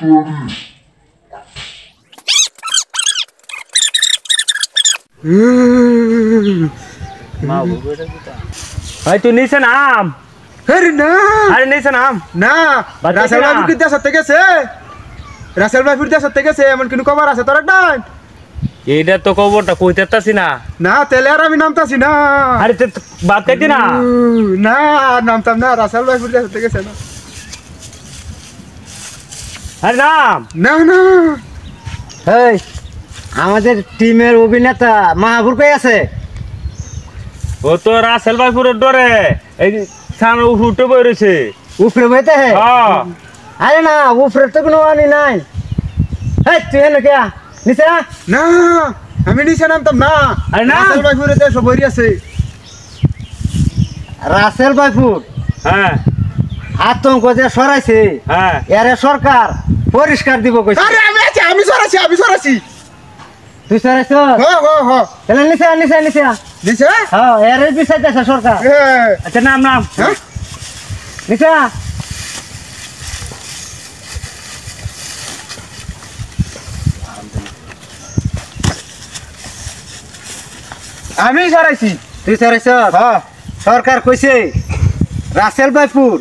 ভাই তুই নিচে নাম। আরে না আরে নিচে নাম না, রাসেল ভাই ফুটতে সত্যি গেছে, রাসেল ভাই ফুটতে সত্যি গেছে, এমন কোনো খবর আছে তোর একটা? এইটা তো খবরটা কইতে পারতাছি না। না তেলে আর আমি নামতাছি না। আরে বাদ খাইতি না। না নামতাম না, রাসেল ভাই ফুটতে সত্যি গেছে না। আরে নাম না না এই আমাদের টিমের অভিনেতা মাহাবুর কই আছে? ও তো রাসেল ভাইপুরের ডরে এই সামনে উঠে বই রয়েছে। উপরে বইতে হে? হ্যাঁ আরে না উপরে তো কোনো আনি নাই। এই তুই এনে কে নিচে না? না আমি নিচে নামতাম না। আরে না। রাসেল ভাই ফুটতে সব বই আছে। রাসেল ভাইপুর হ্যাঁ আতঙ্ক যে সরাইছে, হ্যাঁ এরে সরকার পরিষ্কার দিব কইছে। আরে আমি আছি, আমি সরাছি। তুই সরাইছ? হ তাহলে নিচে নিচে নিচে নিচে। হ্যাঁ এরে বিচাইতেছে সরকার। আচ্ছা নাম নাম হ্যাঁ নিচে আমি সরাইছি। তুই সরাইছ? হ্যাঁ সরকার কইছে রাসেল ভাইপুর